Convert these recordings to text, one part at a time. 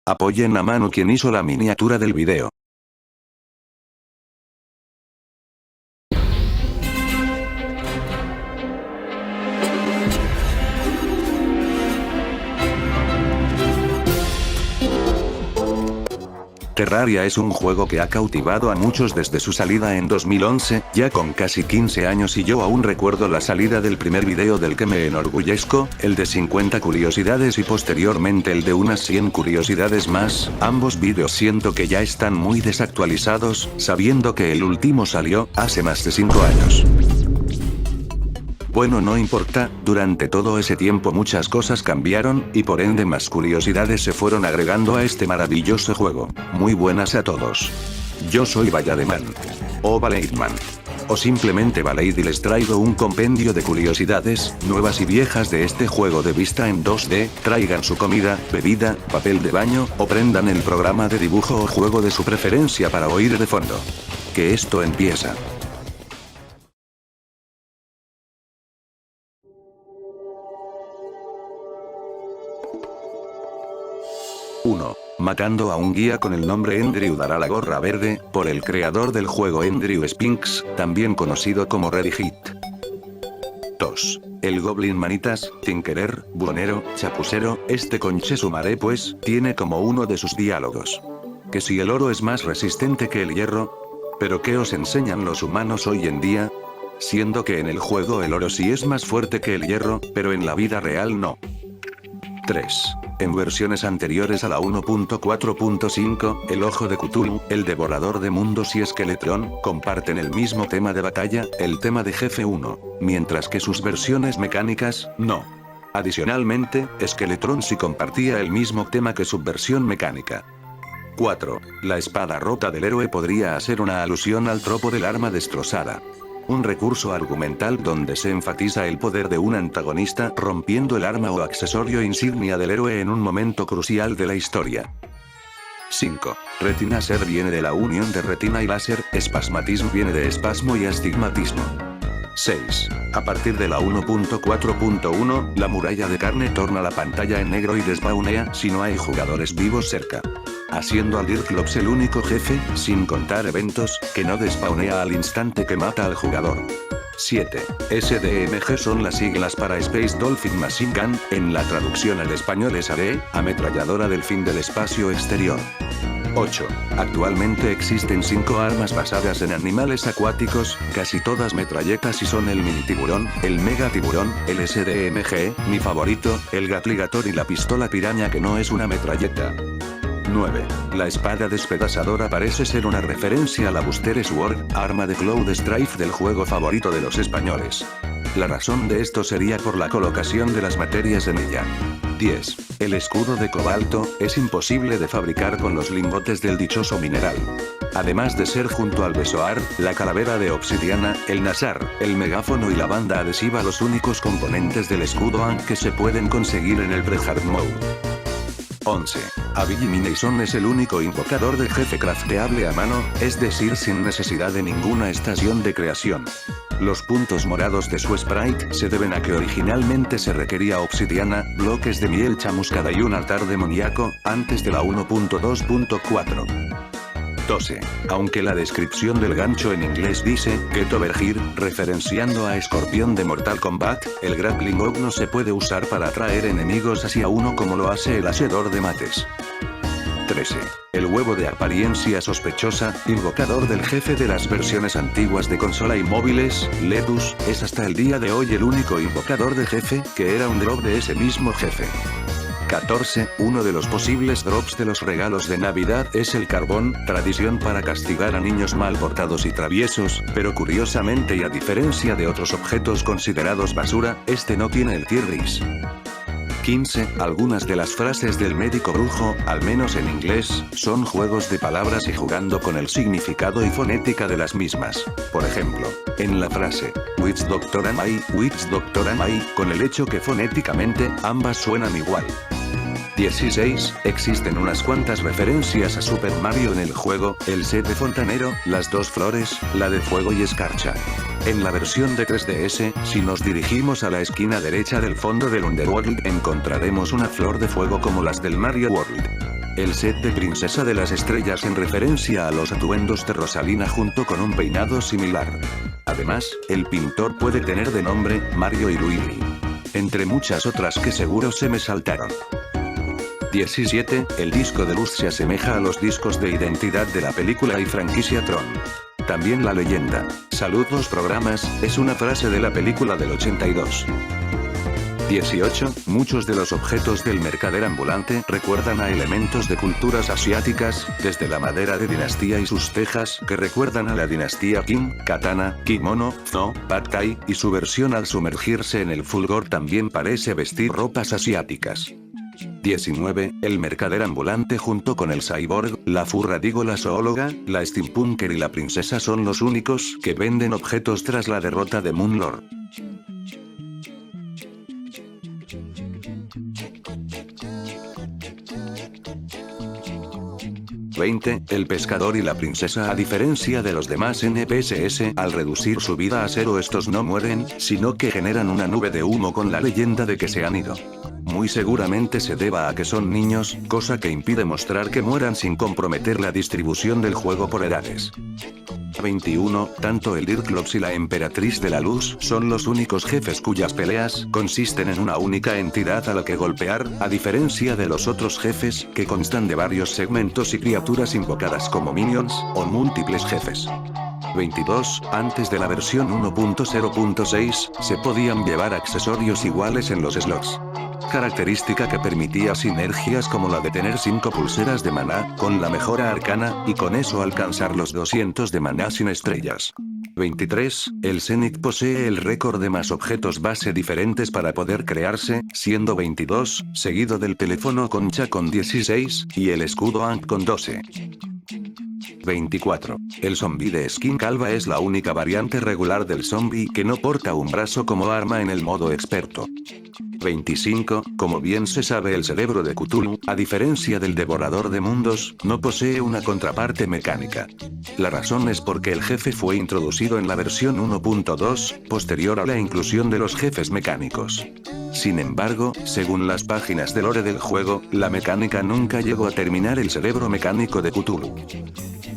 Apoyen a Manu quien hizo la miniatura del video. Terraria es un juego que ha cautivado a muchos desde su salida en 2011, ya con casi 15 años, y yo aún recuerdo la salida del primer video del que me enorgullezco, el de 50 curiosidades y posteriormente el de unas 100 curiosidades más. Ambos vídeos siento que ya están muy desactualizados, sabiendo que el último salió hace más de 5 años. Bueno, no importa, durante todo ese tiempo muchas cosas cambiaron, y por ende más curiosidades se fueron agregando a este maravilloso juego. Muy buenas a todos. Yo soy Vallademan. O Valaidman. O simplemente Valaid, y les traigo un compendio de curiosidades, nuevas y viejas de este juego de vista en 2D, traigan su comida, bebida, papel de baño, o prendan el programa de dibujo o juego de su preferencia para oír de fondo. Que esto empieza. Matando a un guía con el nombre Andrew dará la gorra verde, por el creador del juego Andrew Spinks, también conocido como Ready Hit. 2. El Goblin Manitas, Tinkerer, Buhonero, Chapucero, este conche su madre pues, tiene como uno de sus diálogos. Que si el oro es más resistente que el hierro. ¿Pero qué os enseñan los humanos hoy en día? Siendo que en el juego el oro sí es más fuerte que el hierro, pero en la vida real no. 3. En versiones anteriores a la 1.4.5, el Ojo de Cthulhu, el Devorador de Mundos y Skeletron, comparten el mismo tema de batalla, el tema de Jefe 1, mientras que sus versiones mecánicas, no. Adicionalmente, Skeletron sí compartía el mismo tema que su versión mecánica. 4. La espada rota del héroe podría hacer una alusión al tropo del arma destrozada. Un recurso argumental donde se enfatiza el poder de un antagonista rompiendo el arma o accesorio insignia del héroe en un momento crucial de la historia. 5. Retinaser viene de la unión de retina y láser, espasmatismo viene de espasmo y astigmatismo. 6. A partir de la 1.4.1, la muralla de carne torna la pantalla en negro y despawnea si no hay jugadores vivos cerca. Haciendo al Dirklops el único jefe, sin contar eventos, que no despawnea al instante que mata al jugador. 7. SDMG son las siglas para Space Dolphin Machine Gun, en la traducción al español es ADE, ametralladora delfín del espacio exterior. 8. Actualmente existen 5 armas basadas en animales acuáticos, casi todas metralletas y son el mini tiburón, el mega tiburón, el SDMG, mi favorito, el Gatligator y la pistola piraña que no es una metralleta. 9. La espada despedazadora parece ser una referencia a la Buster Sword, arma de Cloud Strife del juego favorito de los españoles. La razón de esto sería por la colocación de las materias en ella. 10. El escudo de cobalto, es imposible de fabricar con los lingotes del dichoso mineral. Además de ser junto al besoar, la calavera de obsidiana, el nasar, el megáfono y la banda adhesiva los únicos componentes del escudo que se pueden conseguir en el pre-hard mode. 11. Abilliminason es el único invocador de jefe crafteable a mano, es decir sin necesidad de ninguna estación de creación. Los puntos morados de su sprite se deben a que originalmente se requería obsidiana, bloques de miel chamuscada y un altar demoníaco, antes de la 1.2.4. 12. Aunque la descripción del gancho en inglés dice, Get over here, referenciando a Escorpión de Mortal Kombat, el grappling hook no se puede usar para atraer enemigos hacia uno como lo hace el hacedor de mates. 13. El huevo de apariencia sospechosa, invocador del jefe de las versiones antiguas de consola y móviles, Ledus, es hasta el día de hoy el único invocador de jefe, que era un drop de ese mismo jefe. 14. Uno de los posibles drops de los regalos de Navidad es el carbón, tradición para castigar a niños mal portados y traviesos, pero curiosamente y a diferencia de otros objetos considerados basura, este no tiene el tier gris. 15. Algunas de las frases del médico brujo, al menos en inglés, son juegos de palabras y jugando con el significado y fonética de las mismas. Por ejemplo, en la frase, Which doctor am I, which doctor am I, con el hecho que fonéticamente, ambas suenan igual. 16. Existen unas cuantas referencias a Super Mario en el juego, el set de fontanero, las dos flores, la de fuego y escarcha. En la versión de 3DS, si nos dirigimos a la esquina derecha del fondo del Underworld encontraremos una flor de fuego como las del Mario World. el set de Princesa de las Estrellas en referencia a los atuendos de Rosalina junto con un peinado similar. Además, el pintor puede tener de nombre Mario y Luigi. Entre muchas otras que seguro se me saltaron. 17. El disco de luz se asemeja a los discos de identidad de la película y franquicia Tron. También la leyenda, "Salud los programas", es una frase de la película del 82. 18. Muchos de los objetos del mercader ambulante recuerdan a elementos de culturas asiáticas, desde la madera de dinastía y sus tejas que recuerdan a la dinastía Qing, katana, kimono, zo, pad thai, y su versión al sumergirse en el fulgor también parece vestir ropas asiáticas. 19. El mercader ambulante junto con el cyborg, la furra la zoóloga, la steampunker y la princesa son los únicos que venden objetos tras la derrota de Moonlord. 20. El pescador y la princesa, a diferencia de los demás NPSs, al reducir su vida a cero estos no mueren, sino que generan una nube de humo con la leyenda de que se han ido. Muy seguramente se deba a que son niños, cosa que impide mostrar que mueran sin comprometer la distribución del juego por edades. 21. Tanto el Dirklops y la Emperatriz de la Luz son los únicos jefes cuyas peleas consisten en una única entidad a la que golpear, a diferencia de los otros jefes, que constan de varios segmentos y criaturas invocadas como minions, o múltiples jefes. 22. Antes de la versión 1.0.6, se podían llevar accesorios iguales en los slots. Característica que permitía sinergias como la de tener 5 pulseras de maná, con la mejora arcana, y con eso alcanzar los 200 de maná sin estrellas. 23. El Zenith posee el récord de más objetos base diferentes para poder crearse, siendo 22, seguido del teléfono concha con 16, y el escudo Ankh con 12. 24. El zombie de skin calva es la única variante regular del zombie que no porta un brazo como arma en el modo experto. 25. Como bien se sabe, el cerebro de Cthulhu, a diferencia del devorador de mundos, no posee una contraparte mecánica. La razón es porque el jefe fue introducido en la versión 1.2, posterior a la inclusión de los jefes mecánicos. Sin embargo, según las páginas de lore del juego, la mecánica nunca llegó a terminar el cerebro mecánico de Cthulhu.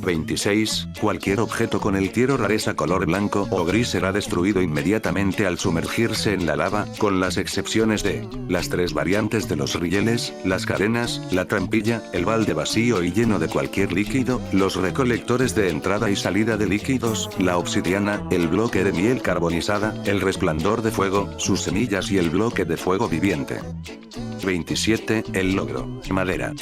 26. Cualquier objeto con el tiero rareza color blanco o gris será destruido inmediatamente al sumergirse en la lava, con las excepciones de las 3 variantes de los rieles, las cadenas, la trampilla, el balde vacío y lleno de cualquier líquido, los recolectores de entrada y salida de líquidos, la obsidiana, el bloque de miel carbonizada, el resplandor de fuego, sus semillas y el bloque de fuego viviente. 27. El logro, madera.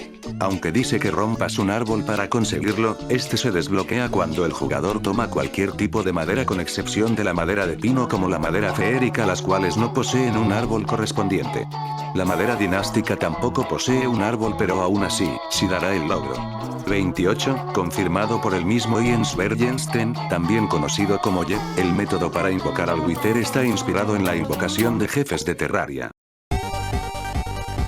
Aunque dice que rompas un árbol para conseguirlo, este se desbloquea cuando el jugador toma cualquier tipo de madera con excepción de la madera de pino como la madera feérica, las cuales no poseen un árbol correspondiente. La madera dinástica tampoco posee un árbol, pero aún así, sí dará el logro. 28. Confirmado por el mismo Ian Svergensten, también conocido como Ye, el método para invocar al Wither está inspirado en la invocación de jefes de Terraria.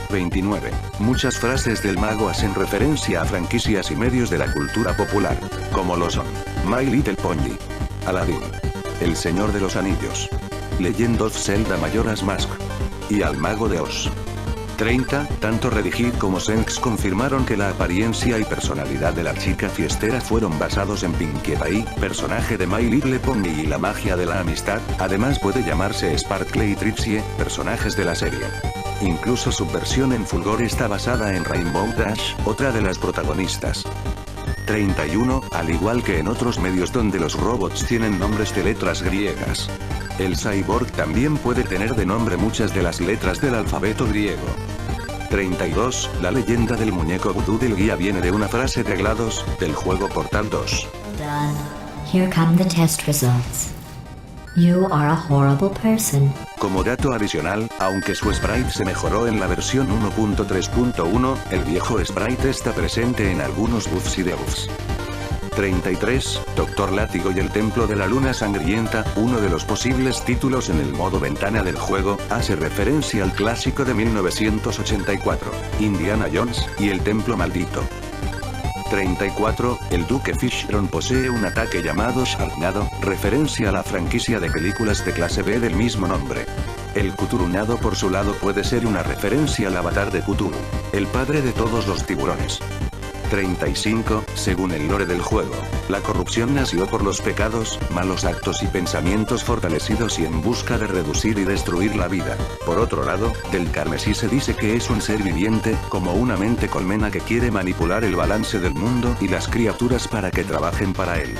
29. Muchas frases del mago hacen referencia a franquicias y medios de la cultura popular, como lo son My Little Pony, Aladdin, El Señor de los Anillos, Legend of Zelda Majora's Mask y al Mago de Oz. 30. Tanto Redigid como Senks confirmaron que la apariencia y personalidad de la chica fiestera fueron basados en Pinkie Pie, personaje de My Little Pony, y la magia de la amistad. Además puede llamarse Sparkle y Trixie, personajes de la serie. Incluso su versión en Fulgor está basada en Rainbow Dash, otra de las protagonistas. 31. Al igual que en otros medios donde los robots tienen nombres de letras griegas, el cyborg también puede tener de nombre muchas de las letras del alfabeto griego. 32. La leyenda del muñeco vudú del guía viene de una frase de GLaDOS, del juego Portal 2. Done. Here come the test results. You are a horrible person. Como dato adicional, aunque su sprite se mejoró en la versión 1.3.1, el viejo sprite está presente en algunos buffs y debuffs. 33. Doctor Látigo y el Templo de la Luna Sangrienta, uno de los posibles títulos en el modo ventana del juego, hace referencia al clásico de 1984, Indiana Jones y el Templo Maldito. 34. El Duque Fishron posee un ataque llamado Sharknado, referencia a la franquicia de películas de clase B del mismo nombre. El Cthulhunado por su lado puede ser una referencia al avatar de Cthulhu, el padre de todos los tiburones. 35. Según el lore del juego, la corrupción nació por los pecados, malos actos y pensamientos fortalecidos y en busca de reducir y destruir la vida. Por otro lado, del carmesí se dice que es un ser viviente, como una mente colmena que quiere manipular el balance del mundo y las criaturas para que trabajen para él.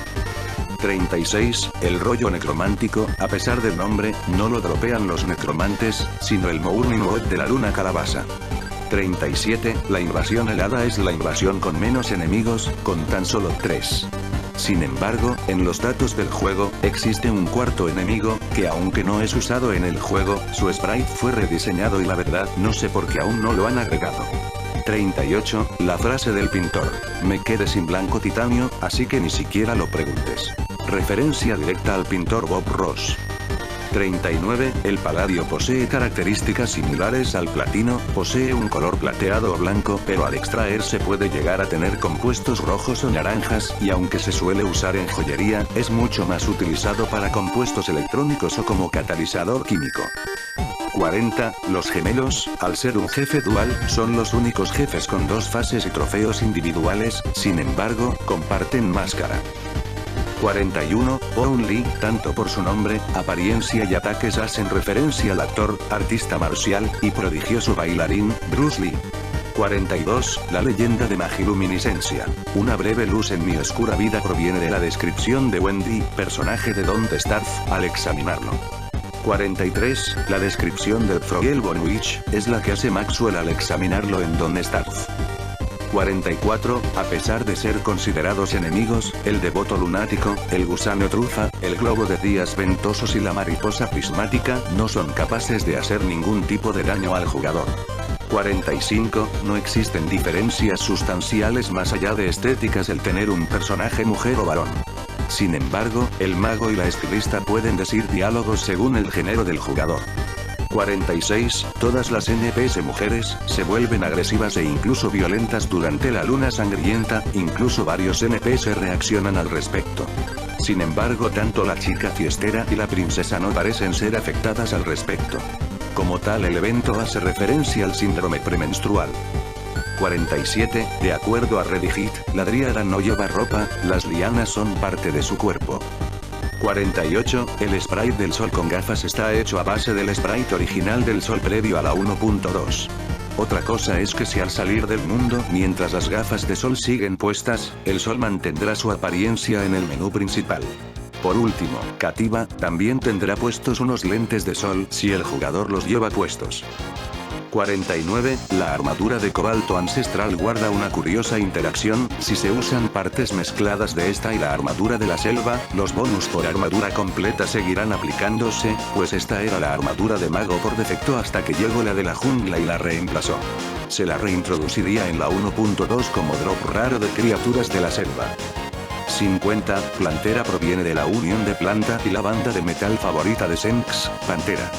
36. El rollo necromántico, a pesar del nombre, no lo dropean los necromantes, sino el Mourning God de la luna calabaza. 37. La invasión helada es la invasión con menos enemigos, con tan solo 3. Sin embargo, en los datos del juego, existe un cuarto enemigo, que aunque no es usado en el juego, su sprite fue rediseñado y la verdad no sé por qué aún no lo han agregado. 38. La frase del pintor: me quedé sin blanco titanio, así que ni siquiera lo preguntes. Referencia directa al pintor Bob Ross. 39. El paladio posee características similares al platino, posee un color plateado o blanco, pero al extraerse puede llegar a tener compuestos rojos o naranjas, y aunque se suele usar en joyería, es mucho más utilizado para compuestos electrónicos o como catalizador químico. 40. Los gemelos, al ser un jefe dual, son los únicos jefes con 2 fases y trofeos individuales, sin embargo, comparten máscara. 41. Owen Lee, tanto por su nombre, apariencia y ataques hacen referencia al actor, artista marcial, y prodigioso bailarín, Bruce Lee. 42. La leyenda de magiluminiscencia. Una breve luz en mi oscura vida proviene de la descripción de Wendy, personaje de Don't Starve, al examinarlo. 43. La descripción del Frogel Von Witch, es la que hace Maxwell al examinarlo en Don't Starve. 44. A pesar de ser considerados enemigos, el devoto lunático, el gusano trufa, el globo de días ventosos y la mariposa prismática no son capaces de hacer ningún tipo de daño al jugador. 45. No existen diferencias sustanciales más allá de estéticas el tener un personaje mujer o varón. Sin embargo, el mago y la estilista pueden decir diálogos según el género del jugador. 46. Todas las NPS mujeres se vuelven agresivas e incluso violentas durante la luna sangrienta, incluso varios NPS reaccionan al respecto. Sin embargo, tanto la chica fiestera y la princesa no parecen ser afectadas al respecto. Como tal, el evento hace referencia al síndrome premenstrual. 47. De acuerdo a Reddit, la dríada no lleva ropa, las lianas son parte de su cuerpo. 48. El sprite del sol con gafas está hecho a base del sprite original del sol previo a la 1.2. Otra cosa es que si al salir del mundo, mientras las gafas de sol siguen puestas, el sol mantendrá su apariencia en el menú principal. Por último, Kativa también tendrá puestos unos lentes de sol si el jugador los lleva puestos. 49. La armadura de cobalto ancestral guarda una curiosa interacción, si se usan partes mezcladas de esta y la armadura de la selva, los bonus por armadura completa seguirán aplicándose, pues esta era la armadura de mago por defecto hasta que llegó la de la jungla y la reemplazó. Se la reintroduciría en la 1.2 como drop raro de criaturas de la selva. 50. Plantera proviene de la unión de planta y la banda de metal favorita de Senks, Pantera.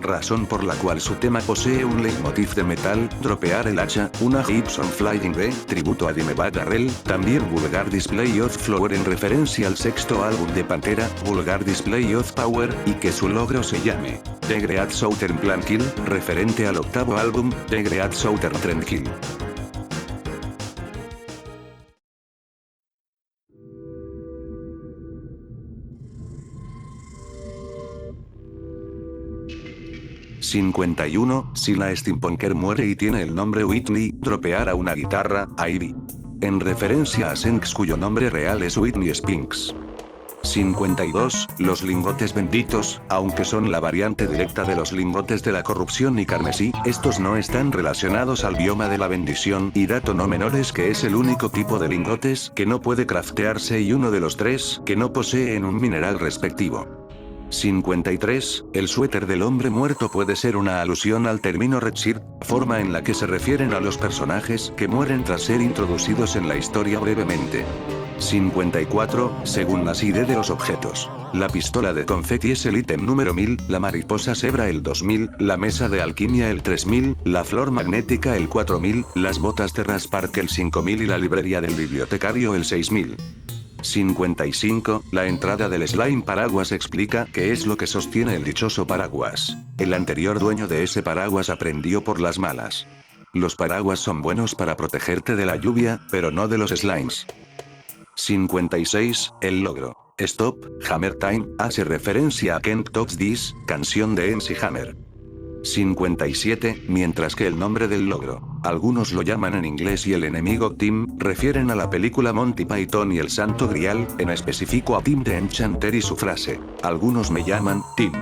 Razón por la cual su tema posee un leitmotiv de metal, dropear el hacha, una Gibson Flying V, tributo a Dimebag Darrell, también Vulgar Display of Flower en referencia al sexto álbum de Pantera, Vulgar Display of Power, y que su logro se llame The Great Southern Plankill, referente al octavo álbum, The Great Southern Trendkill. ...51... Si la steampunker muere y tiene el nombre Whitney, dropeará una guitarra, Ivy. En referencia a Senks cuyo nombre real es Whitney Spinks. 52. Los lingotes benditos, aunque son la variante directa de los lingotes de la corrupción y carmesí, estos no están relacionados al bioma de la bendición, y dato no menor es que es el único tipo de lingotes que no puede craftearse y uno de los 3 que no poseen un mineral respectivo. 53. El suéter del hombre muerto puede ser una alusión al término redshirt, forma en la que se refieren a los personajes que mueren tras ser introducidos en la historia brevemente. 54. Según las ID de los objetos. La pistola de confeti es el ítem número 1000, la mariposa cebra el 2000, la mesa de alquimia el 3000, la flor magnética el 4000, las botas de Raspark el 5000 y la librería del bibliotecario el 6000. 55. La entrada del slime paraguas explica qué es lo que sostiene el dichoso paraguas. El anterior dueño de ese paraguas aprendió por las malas. Los paraguas son buenos para protegerte de la lluvia, pero no de los slimes. 56. El logro. Stop, Hammer Time, hace referencia a Can't Touch This, canción de MC Hammer. 57. Mientras que el nombre del logro, algunos lo llaman en inglés y el enemigo Tim, refieren a la película Monty Python y el Santo Grial, en específico a Tim the Enchanter y su frase, algunos me llaman Tim.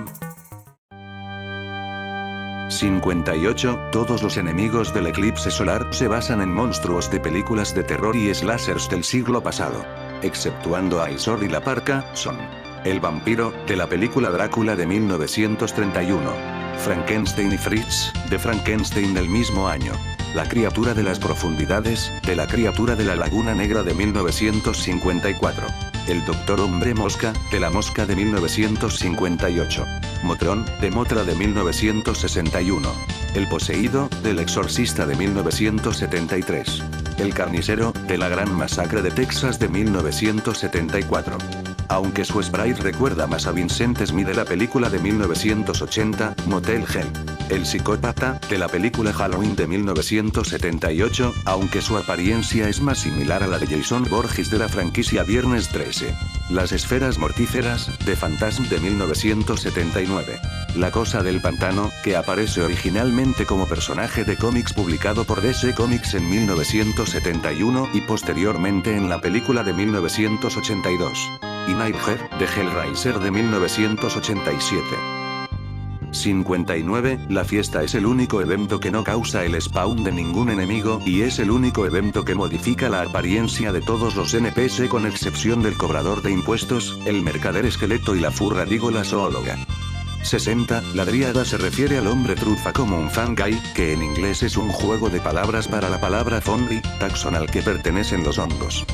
58. Todos los enemigos del eclipse solar se basan en monstruos de películas de terror y slashers del siglo pasado. Exceptuando a Isor y la Parca, son el vampiro, de la película Drácula de 1931. Frankenstein y Fritz, de Frankenstein del mismo año. La criatura de las profundidades, de la criatura de la Laguna Negra de 1954. El Doctor Hombre Mosca, de la Mosca de 1958. Motrón, de Motra de 1961. El Poseído, del Exorcista de 1973. El Carnicero, de la Gran Masacre de Texas de 1974. Aunque su sprite recuerda más a Vincent Smith de la película de 1980, Motel Hell. El Psicópata, de la película Halloween de 1978, aunque su apariencia es más similar a la de Jason Voorhees de la franquicia Viernes 13. Las Esferas Mortíferas, de Phantasm de 1979. La Cosa del Pantano, que aparece originalmente como personaje de cómics publicado por DC Comics en 1971 y posteriormente en la película de 1982. Y Nightmare, de Hellraiser de 1987. 59. La fiesta es el único evento que no causa el spawn de ningún enemigo y es el único evento que modifica la apariencia de todos los NPC con excepción del cobrador de impuestos, el mercader esqueleto y la furra dígola zoóloga. 60. La dríada se refiere al hombre trufa como un fungi, que en inglés es un juego de palabras para la palabra fungi, taxon al que pertenecen los hongos.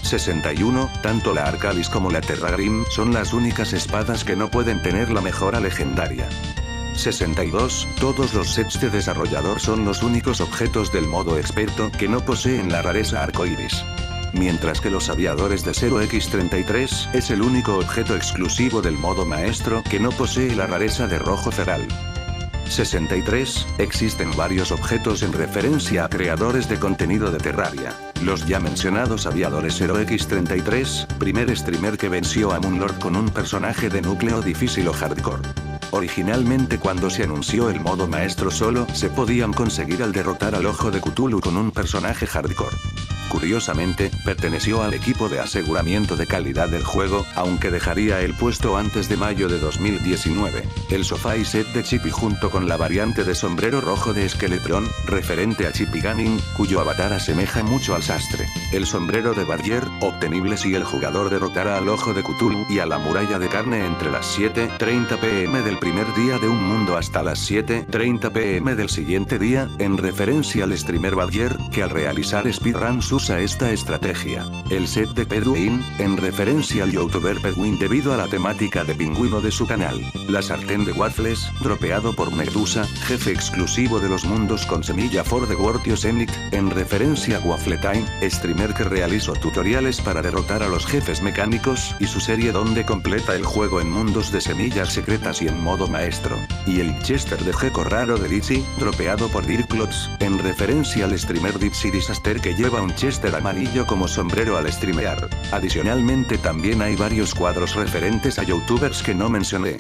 61. Tanto la Arcalis como la Terragrim son las únicas espadas que no pueden tener la mejora legendaria. 62. Todos los sets de desarrollador son los únicos objetos del modo experto que no poseen la rareza arcoiris. Mientras que los aviadores de 0x33 es el único objeto exclusivo del modo maestro que no posee la rareza de rojo feral. 63. Existen varios objetos en referencia a creadores de contenido de Terraria. Los ya mencionados aviadores 0x33, primer streamer que venció a Moonlord con un personaje de núcleo difícil o hardcore. Originalmente cuando se anunció el modo maestro solo se podían conseguir al derrotar al Ojo de Cthulhu con un personaje hardcore. Curiosamente, perteneció al equipo de aseguramiento de calidad del juego, aunque dejaría el puesto antes de mayo de 2019. El sofá y set de Chippy junto con la variante de sombrero rojo de Skeletron, referente a Chippy Gunning, cuyo avatar asemeja mucho al sastre. El sombrero de Barrier, obtenible si el jugador derrotara al Ojo de Cthulhu y a la muralla de carne entre las 7:30 pm del primer día de un mundo hasta las 7:30 pm del siguiente día, en referencia al streamer Barrier, que al realizar speedruns usa esta estrategia. El set de Pedwin, en referencia al youtuber Pedwin debido a la temática de pingüino de su canal. La sartén de waffles, dropeado por Medusa, jefe exclusivo de los mundos con semilla for the World Yosemite, en referencia a Waffle Time, streamer que realizó tutoriales para derrotar a los jefes mecánicos y su serie donde completa el juego en mundos de semillas secretas y en modo maestro. Y el Chester de Gecko raro de Dipsy, dropeado por Dirklots, en referencia al streamer Dipsy Disaster que lleva un Chester amarillo como sombrero al streamear. Adicionalmente también hay varios cuadros referentes a youtubers que no mencioné.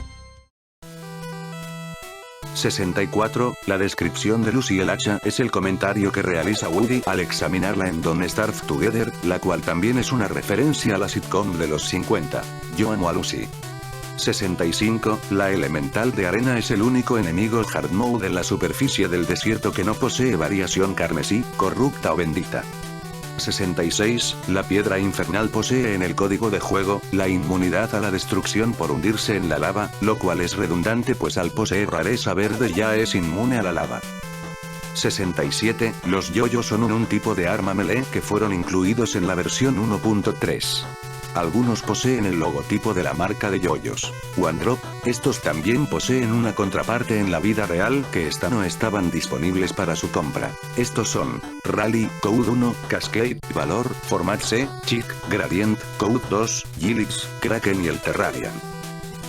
64. La descripción de Lucy el hacha es el comentario que realiza Woody al examinarla en Don't Starve Together, la cual también es una referencia a la sitcom de los 50. Yo amo a Lucy. 65. La elemental de arena es el único enemigo hard mode en la superficie del desierto que no posee variación carmesí, corrupta o bendita. 66. La piedra infernal posee en el código de juego la inmunidad a la destrucción por hundirse en la lava, lo cual es redundante pues al poseer rareza verde ya es inmune a la lava. 67. Los yoyos son un tipo de arma melee que fueron incluidos en la versión 1.3. Algunos poseen el logotipo de la marca de yoyos One Drop. Estos también poseen una contraparte en la vida real que no estaban disponibles para su compra. Estos son Rally, Code 1, Cascade, Valor, Format C, Chic, Gradient, Code 2, Gilix, Kraken y el Terrarian.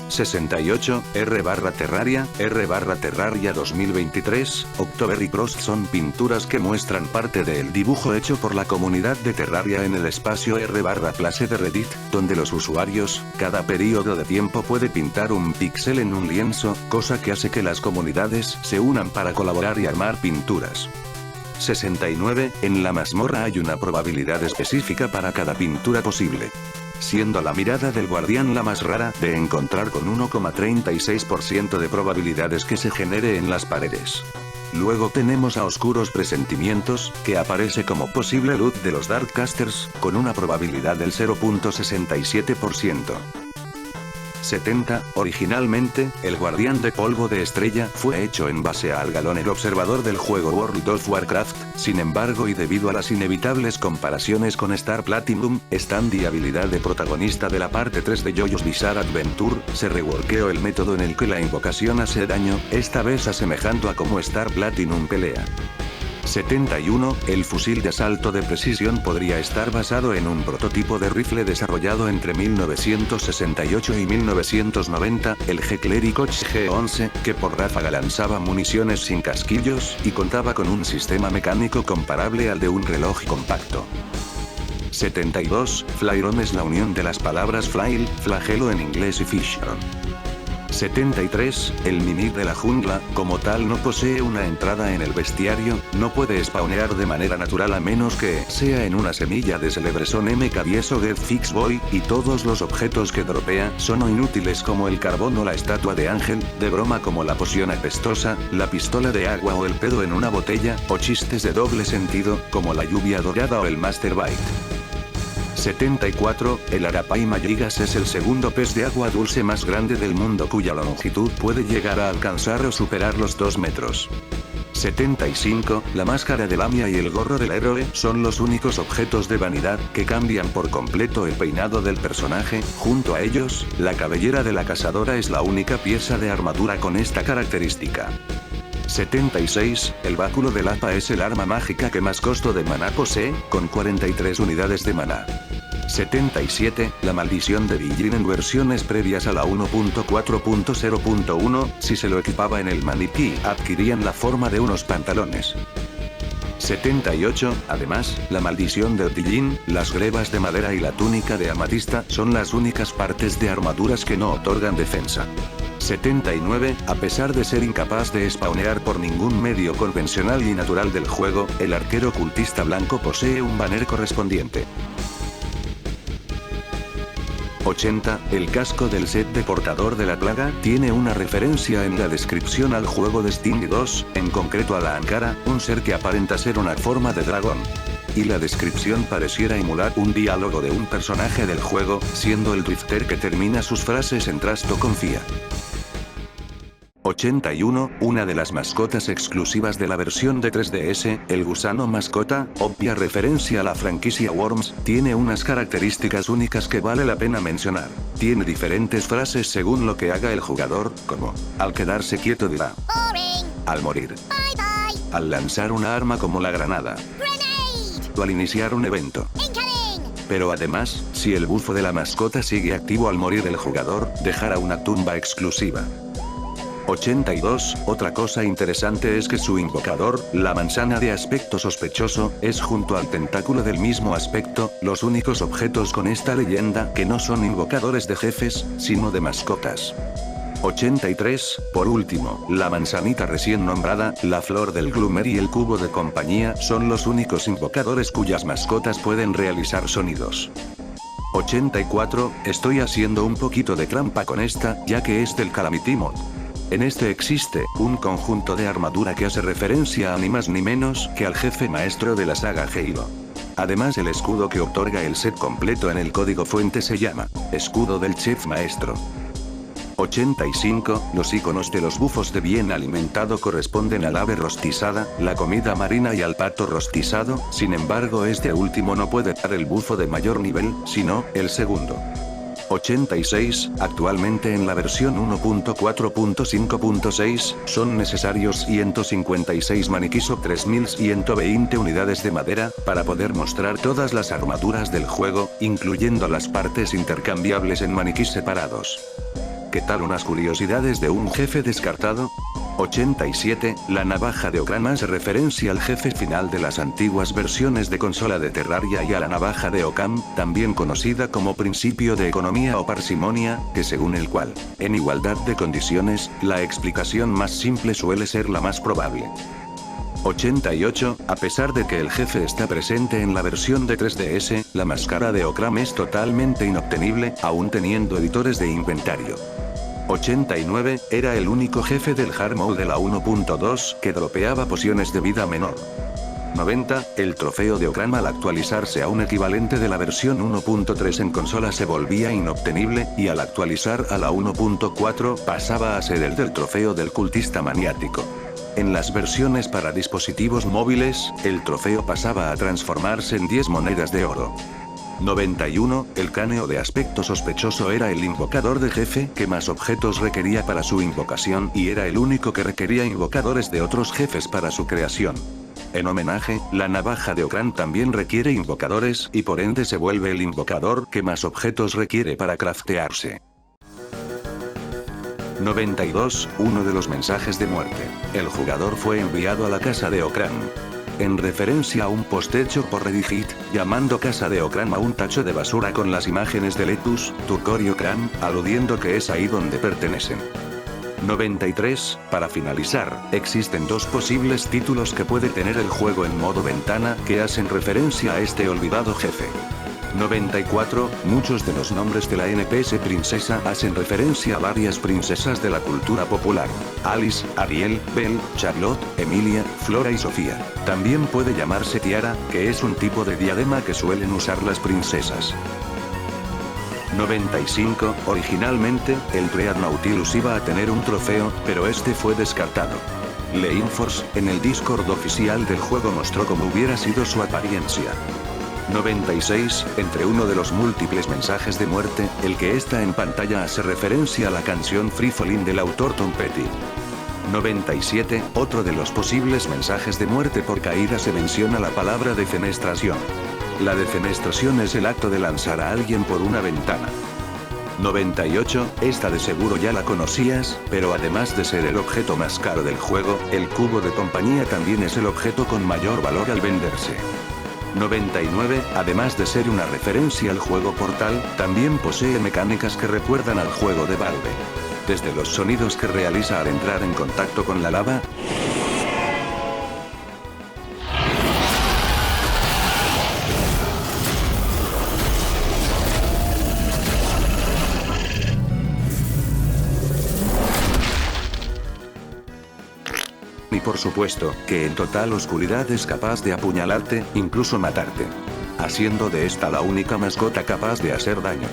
68, R/Terraria, R/Terraria 2023, October y Frost son pinturas que muestran parte del dibujo hecho por la comunidad de Terraria en el espacio R/Place de Reddit, donde los usuarios, cada periodo de tiempo puede pintar un píxel en un lienzo, cosa que hace que las comunidades se unan para colaborar y armar pinturas. 69, en la mazmorra hay una probabilidad específica para cada pintura posible, siendo la mirada del guardián la más rara de encontrar con 1,36% de probabilidades que se genere en las paredes. Luego tenemos a Oscuros Presentimientos, que aparece como posible luz de los Darkcasters, con una probabilidad del 0,67%. 70, originalmente, el Guardián de Polvo de Estrella fue hecho en base a Algalon, el observador del juego World of Warcraft, sin embargo y debido a las inevitables comparaciones con Star Platinum, stand y habilidad de protagonista de la parte 3 de JoJo's Bizarre Adventure, se reworkeó el método en el que la invocación hace daño, esta vez asemejando a como Star Platinum pelea. 71, el fusil de asalto de precisión podría estar basado en un prototipo de rifle desarrollado entre 1968 y 1990, el G-Clericoch G11, que por ráfaga lanzaba municiones sin casquillos, y contaba con un sistema mecánico comparable al de un reloj compacto. 72, Flyron es la unión de las palabras flail, flagelo en inglés y fishron. 73, el Mimir de la jungla, como tal no posee una entrada en el bestiario, no puede spawnear de manera natural a menos que sea en una semilla de Celebreson MK10 o Get Fix Boy, y todos los objetos que dropea son o inútiles como el carbón o la estatua de ángel, de broma como la poción apestosa, la pistola de agua o el pedo en una botella, o chistes de doble sentido, como la lluvia dorada o el Master Bite. 74, el Arapaima gigas es el segundo pez de agua dulce más grande del mundo cuya longitud puede llegar a alcanzar o superar los 2 metros. 75, la máscara de Lamia y el gorro del héroe son los únicos objetos de vanidad que cambian por completo el peinado del personaje, junto a ellos, la cabellera de la cazadora es la única pieza de armadura con esta característica. 76, el báculo del APA es el arma mágica que más costo de maná posee, con 43 unidades de maná. 77, la maldición de Dijin en versiones previas a la 1.4.0.1, si se lo equipaba en el maniquí, adquirían la forma de unos pantalones. 78, además, la maldición de Dijin, las grebas de madera y la túnica de amatista son las únicas partes de armaduras que no otorgan defensa. 79, a pesar de ser incapaz de spawnear por ningún medio convencional y natural del juego, el arquero cultista blanco posee un banner correspondiente. 80, el casco del set de portador de la plaga tiene una referencia en la descripción al juego Destiny 2, en concreto a la Ankara, un ser que aparenta ser una forma de dragón. Y la descripción pareciera emular un diálogo de un personaje del juego, siendo el drifter que termina sus frases en Trasto confía. 81, una de las mascotas exclusivas de la versión de 3DS, el gusano mascota, obvia referencia a la franquicia Worms, tiene unas características únicas que vale la pena mencionar. Tiene diferentes frases según lo que haga el jugador, como, al quedarse quieto dirá, al morir, al lanzar una arma como la granada, o al iniciar un evento. Pero además, si el bufo de la mascota sigue activo al morir el jugador, dejará una tumba exclusiva. 82, otra cosa interesante es que su invocador, la manzana de aspecto sospechoso, es junto al tentáculo del mismo aspecto, los únicos objetos con esta leyenda que no son invocadores de jefes, sino de mascotas. 83, por último, la manzanita recién nombrada, la flor del Gloomer y el cubo de compañía son los únicos invocadores cuyas mascotas pueden realizar sonidos. 84, estoy haciendo un poquito de trampa con esta, ya que es del Calamity Mod. En este existe un conjunto de armadura que hace referencia a ni más ni menos que al jefe maestro de la saga Halo. Además, el escudo que otorga el set completo en el código fuente se llama Escudo del Chef Maestro. 85, los iconos de los bufos de bien alimentado corresponden al ave rostizada, la comida marina y al pato rostizado, sin embargo este último no puede dar el bufo de mayor nivel, sino el segundo. 86, actualmente en la versión 1.4.5.6, son necesarios 156 maniquís o 3120 unidades de madera, para poder mostrar todas las armaduras del juego, incluyendo las partes intercambiables en maniquís separados. ¿Qué tal unas curiosidades de un jefe descartado? 87. La navaja de Ockham hace referencia al jefe final de las antiguas versiones de consola de Terraria y a la navaja de Ockham, también conocida como principio de economía o parsimonia, que según el cual, en igualdad de condiciones, la explicación más simple suele ser la más probable. 88. A pesar de que el jefe está presente en la versión de 3DS, la máscara de Ockham es totalmente inobtenible, aún teniendo editores de inventario. 89. Era el único jefe del Hard Mode de la 1.2 que dropeaba pociones de vida menor. 90. El trofeo de Ockham al actualizarse a un equivalente de la versión 1.3 en consola se volvía inobtenible, y al actualizar a la 1.4 pasaba a ser el del trofeo del cultista maniático. En las versiones para dispositivos móviles, el trofeo pasaba a transformarse en 10 monedas de oro. 91. El cráneo de aspecto sospechoso era el invocador de jefe que más objetos requería para su invocación y era el único que requería invocadores de otros jefes para su creación. En homenaje, la navaja de Ockham también requiere invocadores y por ende se vuelve el invocador que más objetos requiere para craftearse. 92. Uno de los mensajes de muerte. El jugador fue enviado a la casa de Ockham. En referencia a un post hecho por Reddit, llamando casa de Ockham a un tacho de basura con las imágenes de Letus, Tucor y Ockham, aludiendo que es ahí donde pertenecen. 93. Para finalizar, existen dos posibles títulos que puede tener el juego en modo ventana que hacen referencia a este olvidado jefe. 94. Muchos de los nombres de la NPS princesa hacen referencia a varias princesas de la cultura popular. Alice, Ariel, Belle, Charlotte, Emilia, Flora y Sofía. También puede llamarse tiara, que es un tipo de diadema que suelen usar las princesas. 95. Originalmente, el Dread Nautilus iba a tener un trofeo, pero este fue descartado. Leinforce, en el Discord oficial del juego mostró cómo hubiera sido su apariencia. 96. Entre uno de los múltiples mensajes de muerte, el que está en pantalla hace referencia a la canción Free Fallin' del autor Tom Petty. 97. Otro de los posibles mensajes de muerte por caída se menciona la palabra defenestración. La defenestración es el acto de lanzar a alguien por una ventana. 98. Esta de seguro ya la conocías, pero además de ser el objeto más caro del juego, el cubo de compañía también es el objeto con mayor valor al venderse. 99. Además de ser una referencia al juego Portal, también posee mecánicas que recuerdan al juego de Valve. Desde los sonidos que realiza al entrar en contacto con la lava, y por supuesto, que en total oscuridad es capaz de apuñalarte, incluso matarte. Haciendo de esta la única mascota capaz de hacer daño.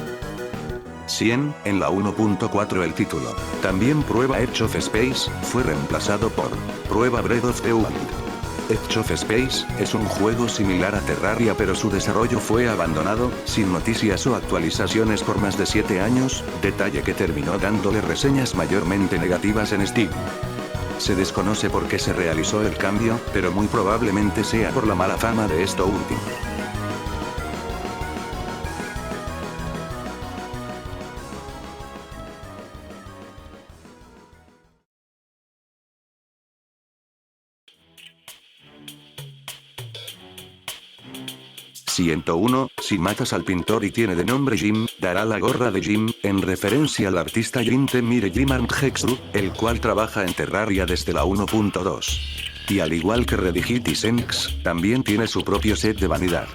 100. En la 1.4 el título, también prueba Edge of Space, fue reemplazado por prueba Breath of the Wild. Edge of Space es un juego similar a Terraria, pero su desarrollo fue abandonado, sin noticias o actualizaciones por más de 7 años, detalle que terminó dándole reseñas mayormente negativas en Steam. Se desconoce por qué se realizó el cambio, pero muy probablemente sea por la mala fama de esto último. ...101... Si matas al pintor y tiene de nombre Jim, dará la gorra de Jim, en referencia al artista Jim Temire Jim Armhexru, el cual trabaja en Terraria desde la 1.2. Y al igual que Reddit y Senx, también tiene su propio set de vanidad.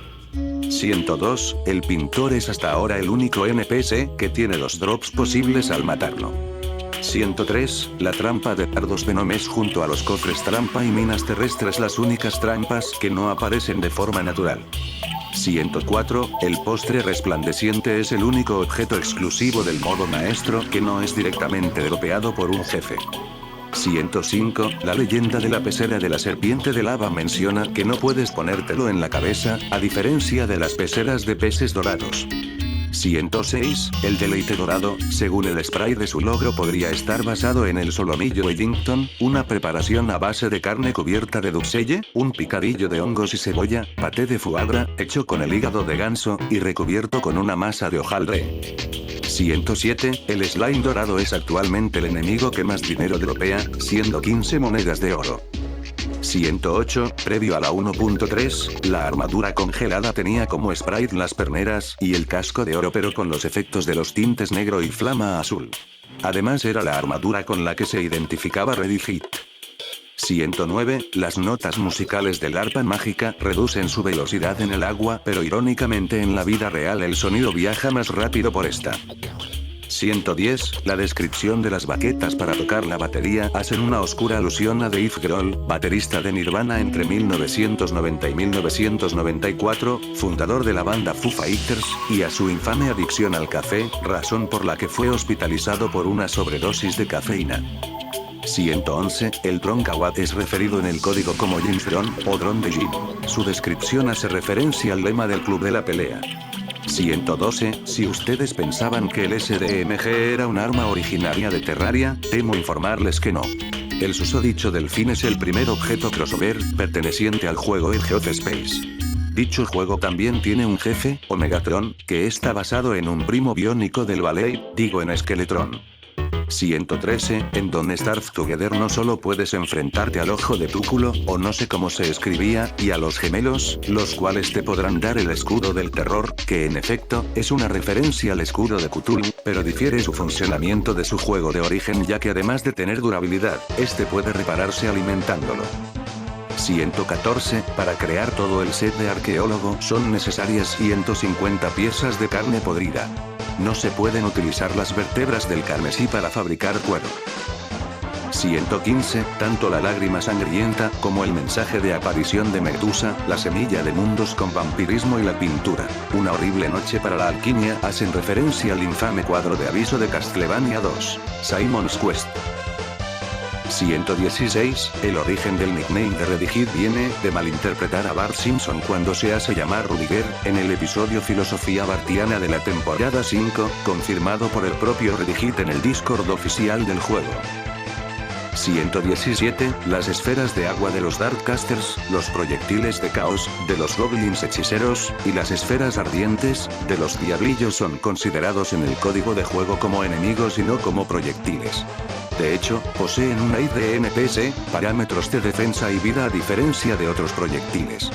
102... El pintor es hasta ahora el único NPC que tiene los drops posibles al matarlo. 103. La trampa de dardos Venom es junto a los cofres trampa y minas terrestres las únicas trampas que no aparecen de forma natural. 104. El postre resplandeciente es el único objeto exclusivo del modo maestro que no es directamente dropeado por un jefe. 105. La leyenda de la pecera de la serpiente de lava menciona que no puedes ponértelo en la cabeza, a diferencia de las peceras de peces dorados. 106. El deleite dorado, según el sprite de su logro, podría estar basado en el solomillo Eddington, una preparación a base de carne cubierta de duxelle, un picadillo de hongos y cebolla, paté de foie gras, hecho con el hígado de ganso, y recubierto con una masa de hojaldre. 107. El slime dorado es actualmente el enemigo que más dinero dropea, siendo 15 monedas de oro. 108. Previo a la 1.3, la armadura congelada tenía como sprite las perneras y el casco de oro, pero con los efectos de los tintes negro y flama azul. Además era la armadura con la que se identificaba Ready-Hit. 109. Las notas musicales del arpa mágica reducen su velocidad en el agua, pero irónicamente en la vida real el sonido viaja más rápido por esta. 110. La descripción de las baquetas para tocar la batería hacen una oscura alusión a Dave Grohl, baterista de Nirvana entre 1990 y 1994, fundador de la banda Foo Fighters, y a su infame adicción al café, razón por la que fue hospitalizado por una sobredosis de cafeína. 111. El Dron Kawat es referido en el código como Jim's Dron, o Dron de Jim. Su descripción hace referencia al lema del club de la pelea. 112. Si ustedes pensaban que el SDMG era un arma originaria de Terraria, temo informarles que no. El susodicho delfín es el primer objeto crossover, perteneciente al juego Edge of Space. Dicho juego también tiene un jefe, Omegatron, que está basado en un primo biónico del Ballet, digo en Skeletron. 113. En Don't Starve Together no solo puedes enfrentarte al ojo de Túculo, o no sé cómo se escribía, y a los gemelos, los cuales te podrán dar el escudo del terror, que en efecto, es una referencia al escudo de Cthulhu, pero difiere su funcionamiento de su juego de origen, ya que además de tener durabilidad, este puede repararse alimentándolo. 114. Para crear todo el set de arqueólogo son necesarias 150 piezas de carne podrida. No se pueden utilizar las vértebras del carmesí para fabricar cuero. 115. Tanto la lágrima sangrienta como el mensaje de aparición de Medusa, la semilla de mundos con vampirismo y la pintura, una horrible noche para la alquimia, hacen referencia al infame cuadro de aviso de Castlevania 2, Simon's Quest. 116. El origen del nickname de Ready-Hit viene de malinterpretar a Bart Simpson cuando se hace llamar Rudiger, en el episodio Filosofía Bartiana de la temporada 5, confirmado por el propio Ready-Hit en el Discord oficial del juego. 117. Las esferas de agua de los Darkcasters, los proyectiles de caos, de los goblins hechiceros, y las esferas ardientes, de los diablillos son considerados en el código de juego como enemigos y no como proyectiles. De hecho, poseen una IDNPS, parámetros de defensa y vida a diferencia de otros proyectiles.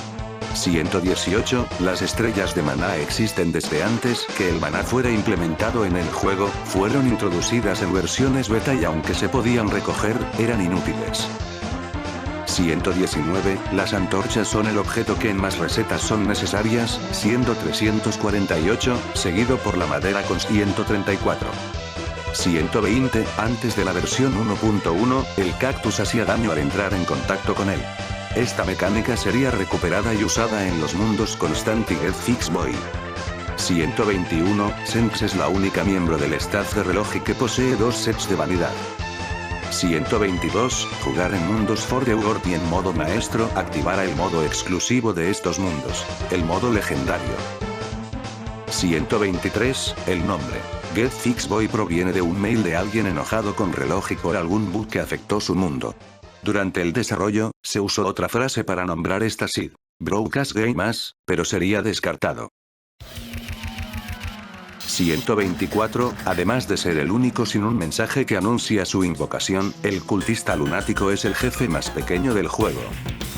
118. Las estrellas de maná existen desde antes que el maná fuera implementado en el juego, fueron introducidas en versiones beta y aunque se podían recoger, eran inútiles. 119. Las antorchas son el objeto que en más recetas son necesarias, siendo 348, seguido por la madera con 134. 120. Antes de la versión 1.1, el cactus hacía daño al entrar en contacto con él. Esta mecánica sería recuperada y usada en los mundos Constant y Get Fix Boy. 121. Senx es la única miembro del staff de reloj y que posee 2 sets de vanidad. 122. Jugar en mundos For the World y en modo maestro activará el modo exclusivo de estos mundos, el modo legendario. 123. El nombre Get Fix Boy proviene de un mail de alguien enojado con reloj y por algún bug que afectó su mundo. Durante el desarrollo, se usó otra frase para nombrar esta seed, Broadcast Game As, pero sería descartado. 124. Además de ser el único sin un mensaje que anuncia su invocación, el cultista lunático es el jefe más pequeño del juego.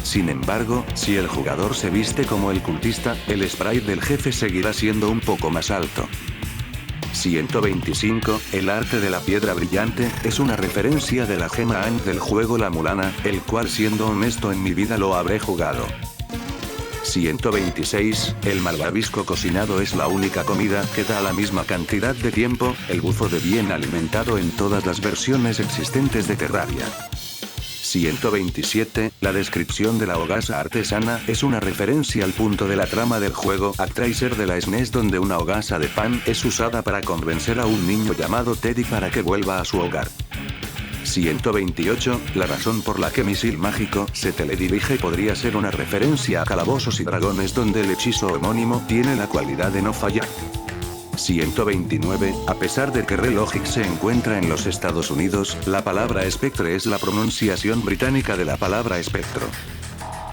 Sin embargo, si el jugador se viste como el cultista, el sprite del jefe seguirá siendo un poco más alto. 125. El arte de la piedra brillante es una referencia de la gema Ankh del juego La Mulana, el cual siendo honesto en mi vida lo habré jugado. 126. El malvavisco cocinado es la única comida que da la misma cantidad de tiempo, el bufo de bien alimentado en todas las versiones existentes de Terraria. 127. La descripción de la hogaza artesana es una referencia al punto de la trama del juego Actraiser de la SNES donde una hogaza de pan es usada para convencer a un niño llamado Teddy para que vuelva a su hogar. 128. La razón por la que Misil Mágico se teledirige podría ser una referencia a Calabozos y Dragones donde el hechizo homónimo tiene la cualidad de no fallar. 129, a pesar de que Relogic se encuentra en los Estados Unidos, la palabra Spectre es la pronunciación británica de la palabra espectro.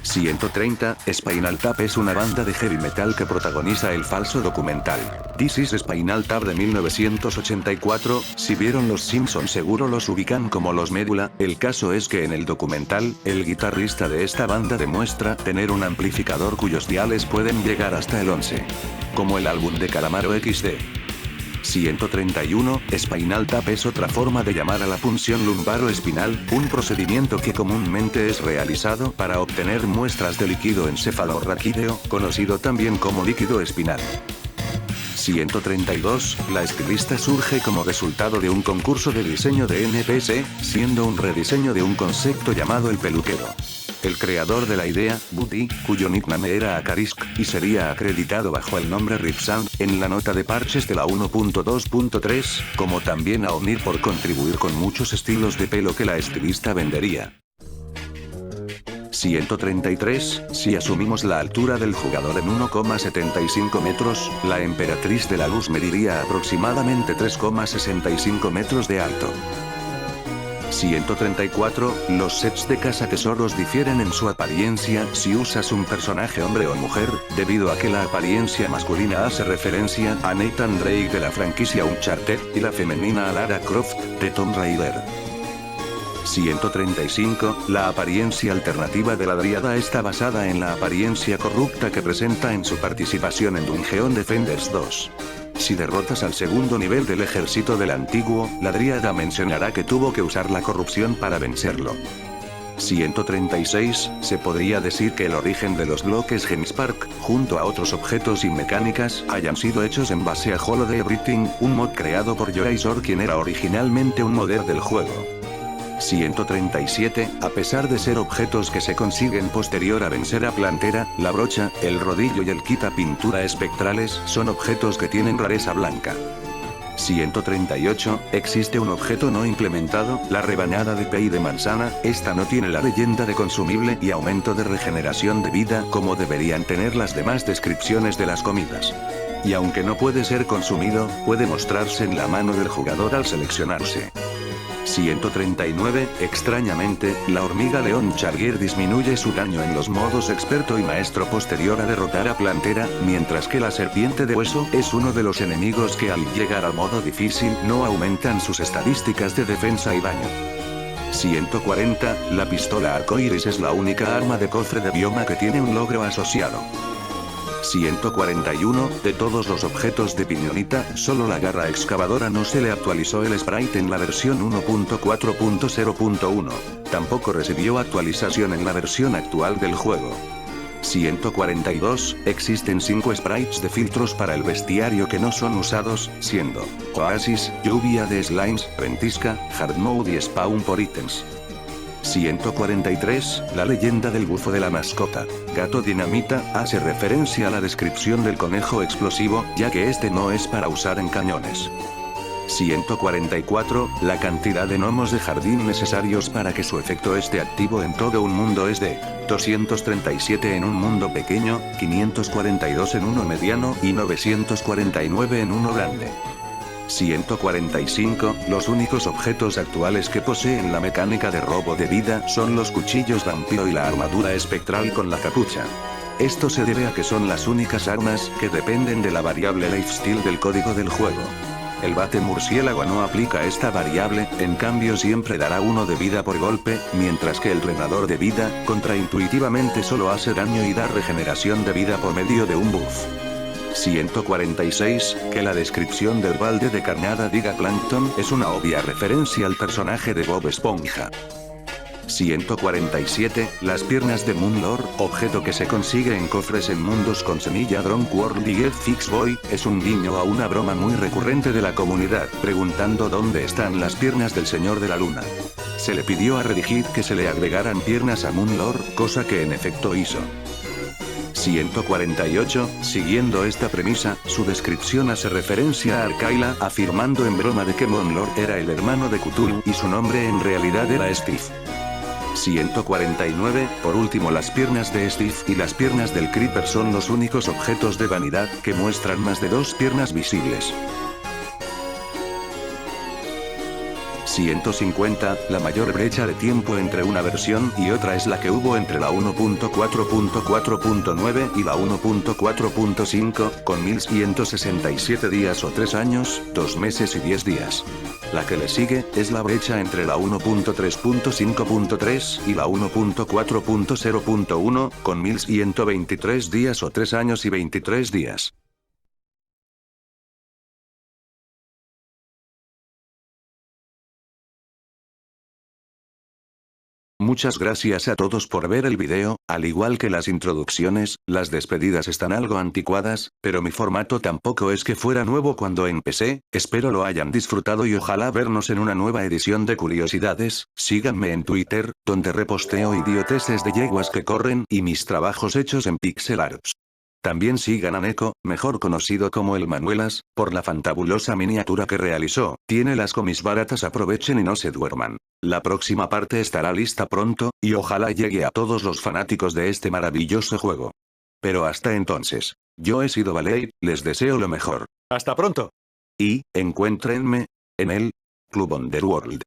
130, Spinal Tap es una banda de heavy metal que protagoniza el falso documental This is Spinal Tap de 1984, si vieron Los Simpsons seguro los ubican como los Médula, el caso es que en el documental, el guitarrista de esta banda demuestra tener un amplificador cuyos diales pueden llegar hasta el 11. Como el álbum de Calamaro XD. 131, Spinal Tap es otra forma de llamar a la punción lumbaro-espinal, un procedimiento que comúnmente es realizado para obtener muestras de líquido encefalorraquídeo, conocido también como líquido espinal. 132, la estilista surge como resultado de un concurso de diseño de NPC, siendo un rediseño de un concepto llamado el peluquero. El creador de la idea, Buddy, cuyo nickname era Akarisk, y sería acreditado bajo el nombre Ripsand, en la nota de parches de la 1.2.3, como también a Omnir por contribuir con muchos estilos de pelo que la estilista vendería. 133, si asumimos la altura del jugador en 1,75 metros, la emperatriz de la luz mediría aproximadamente 3,65 metros de alto. 134, los sets de cazatesoros difieren en su apariencia si usas un personaje hombre o mujer, debido a que la apariencia masculina hace referencia a Nathan Drake de la franquicia Uncharted, y la femenina a Lara Croft, de Tomb Raider. 135, la apariencia alternativa de la Dríada está basada en la apariencia corrupta que presenta en su participación en Dungeon Defenders 2. Si derrotas al segundo nivel del ejército del antiguo, la Dríada mencionará que tuvo que usar la corrupción para vencerlo. 136, se podría decir que el origen de los bloques Gemspark, junto a otros objetos y mecánicas, hayan sido hechos en base a Holiday Everything, un mod creado por Yoraisor quien era originalmente un modder del juego. 137, a pesar de ser objetos que se consiguen posterior a vencer a Plantera, la brocha, el rodillo y el quita pintura espectrales son objetos que tienen rareza blanca. 138, existe un objeto no implementado, la rebanada de pay de manzana, esta no tiene la leyenda de consumible y aumento de regeneración de vida como deberían tener las demás descripciones de las comidas. Y aunque no puede ser consumido, puede mostrarse en la mano del jugador al seleccionarse. 139, extrañamente, la hormiga león Charger disminuye su daño en los modos experto y maestro posterior a derrotar a Plantera, mientras que la serpiente de hueso es uno de los enemigos que al llegar al modo difícil no aumentan sus estadísticas de defensa y daño. 140, la pistola arcoiris es la única arma de cofre de bioma que tiene un logro asociado. 141, de todos los objetos de Piñonita, solo la garra excavadora no se le actualizó el sprite en la versión 1.4.0.1. Tampoco recibió actualización en la versión actual del juego. 142, existen 5 sprites de filtros para el bestiario que no son usados, siendo Oasis, lluvia de slimes, ventisca, hard mode y spawn por ítems. 143, la leyenda del bufo de la mascota, Gato Dinamita, hace referencia a la descripción del conejo explosivo, ya que este no es para usar en cañones. 144, la cantidad de gnomos de jardín necesarios para que su efecto esté activo en todo un mundo es de 237 en un mundo pequeño, 542 en uno mediano y 949 en uno grande. 145, los únicos objetos actuales que poseen la mecánica de robo de vida son los cuchillos vampiro y la armadura espectral con la capucha. Esto se debe a que son las únicas armas que dependen de la variable lifesteal del código del juego. El bate murciélago no aplica esta variable, en cambio siempre dará 1 de vida por golpe, mientras que el drenador de vida, contraintuitivamente solo hace daño y da regeneración de vida por medio de un buff. 146, que la descripción del balde de carnada diga Plankton es una obvia referencia al personaje de Bob Esponja. 147, las piernas de Moonlord, objeto que se consigue en cofres en mundos con semilla Drunk World y Get Fix Boy, es un guiño a una broma muy recurrente de la comunidad, preguntando dónde están las piernas del Señor de la Luna. Se le pidió a Redigit que se le agregaran piernas a Moonlord, cosa que en efecto hizo. 148, siguiendo esta premisa, su descripción hace referencia a Arkaila, afirmando en broma de que Moonlord era el hermano de Cthulhu y su nombre en realidad era Steve. 149, por último las piernas de Steve y las piernas del Creeper son los únicos objetos de vanidad que muestran más de 2 piernas visibles. 150, la mayor brecha de tiempo entre una versión y otra es la que hubo entre la 1.4.4.9 y la 1.4.5, con 1167 días o 3 años, 2 meses y 10 días. La que le sigue es la brecha entre la 1.3.5.3 y la 1.4.0.1, con 1123 días o 3 años y 23 días. Muchas gracias a todos por ver el video, al igual que las introducciones, las despedidas están algo anticuadas, pero mi formato tampoco es que fuera nuevo cuando empecé, espero lo hayan disfrutado y ojalá vernos en una nueva edición de Curiosidades. Síganme en Twitter, donde reposteo idioteces de yeguas que corren y mis trabajos hechos en pixel arts. También sigan a Neko, mejor conocido como el Manuelas, por la fantabulosa miniatura que realizó. Tiene las comis baratas, aprovechen y no se duerman. La próxima parte estará lista pronto, y ojalá llegue a todos los fanáticos de este maravilloso juego. Pero hasta entonces, yo he sido Valey, les deseo lo mejor. ¡Hasta pronto! Y, encuéntrenme en el Club Underworld.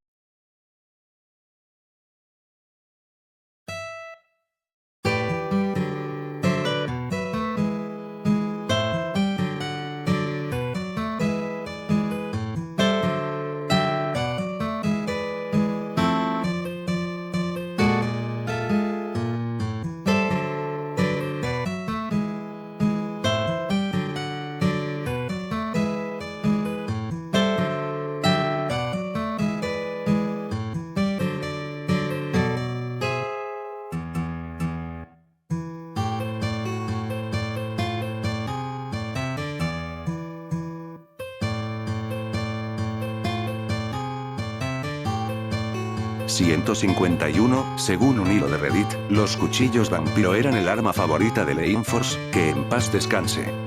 ...151, según un hilo de Reddit, los cuchillos vampiro eran el arma favorita de Leinforce, que en paz descanse.